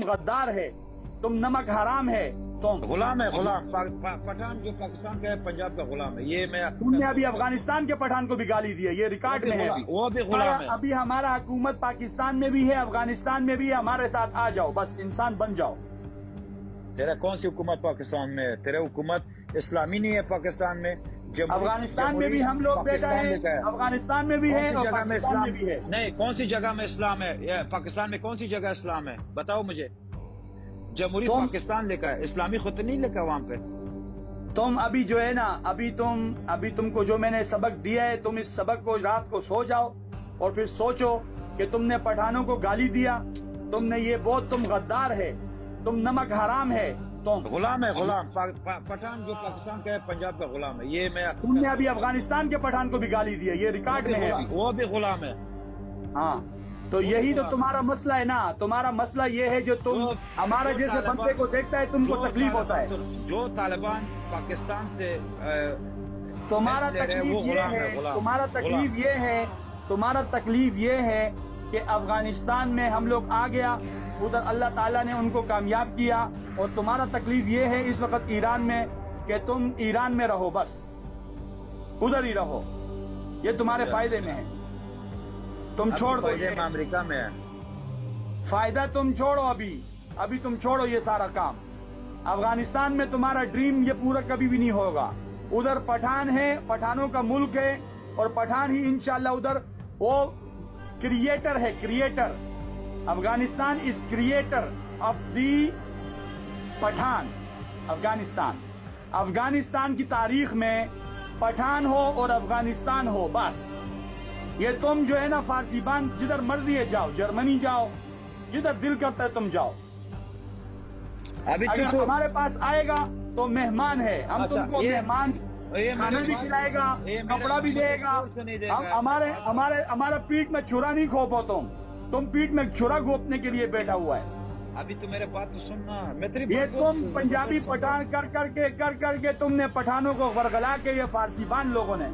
गद्दार है, तुम नमक हराम है, तुम गुलाम है, गुलाम पठान जो पाकिस्तान का है, पंजाब का गुलाम है। ये मैं तुमने अभी अफगानिस्तान के पठान को भी गाली दी है, ये रिकॉर्ड में है अभी। वो भी गुलाम है। अभी हमारा हुकूमत पाकिस्तान में भी है, अफगानिस्तान में भी है, हमारे साथ आ जाओ, बस इंसान बन जाओ। तेरा कौन सी हुकूमत पाकिस्तान में है? तेरा हुकूमत इस्लामी नहीं है पाकिस्तान में। अफगानिस्तान में भी हम लोग बेटा है, अफगानिस्तान में भी है और जगह में पाकिस्तान इस्लाम में भी है। नहीं, कौन सी जगह में इस्लाम है? पाकिस्तान में कौन सी जगह इस्लाम है? बताओ मुझे। जमहूरी पाकिस्तान लिखा है, इस्लामी खुद नहीं लिखा वहाँ पे। तुम अभी जो है ना, अभी तुमको जो मैंने सबक दिया है, तुम इस सबक को रात को सो जाओ और फिर सोचो कि तुमने पठानों को गाली दिया, तुमने ये बहुत, तुम गद्दार है, तुम नमक हराम है, तुम गुलाम है, गुलाम पठान जो पाकिस्तान का है, पंजाब का गुलाम है। ये मैं तुमने अभी अफगानिस्तान के पठान को भी गाली दी है, ये रिकॉर्ड में है। वो भी गुलाम है। हाँ, तो यही तो तुम्हारा मसला है ना, तुम्हारा मसला ये है जो तुम हमारे जैसे बंदे को देखता है, तुमको तकलीफ होता है। जो तालिबान पाकिस्तान से तुम्हारा तकलीफ ये है, तुम्हारा तकलीफ ये है, तुम्हारा तकलीफ ये है कि अफगानिस्तान में हम लोग आ गया, उधर अल्लाह ताला ने उनको कामयाब किया, और तुम्हारा तकलीफ ये है इस वक्त ईरान में कि तुम ईरान में रहो, बस उधर ही रहो, ये तुम्हारे फायदे में है। तुम छोड़ दो, ये अमेरिका में है फायदा, तुम छोड़ो अभी तुम छोड़ो ये सारा काम। अफगानिस्तान में तुम्हारा ड्रीम ये पूरा कभी भी नहीं होगा। उधर पठान है, पठानों का मुल्क है, और पठान ही इंशाल्लाह उधर वो क्रिएटर है, creator. Afghanistan is creator of the Pathan. Afghanistan की तारीख में पठान हो और अफगानिस्तान हो, बस। ये तुम जो है ना फारसी बान, जिधर मर्जी है जाओ, जर्मनी जाओ, जिधर दिल करता है तुम जाओ। अभी अगर हमारे पास आएगा तो मेहमान है, हम तुमको मेहमान खाना भी खिलाएगा, कपड़ा भी देगा। हमारे पीठ में छुरा नहीं घोपो, तुम पीठ में छुरा घोपने के लिए बैठा हुआ है। अभी तो मेरे बात तो सुनना, ये तुम पंजाबी पठान कर करके तुमने पठानों को वरगला के, ये फारसी बान लोगों ने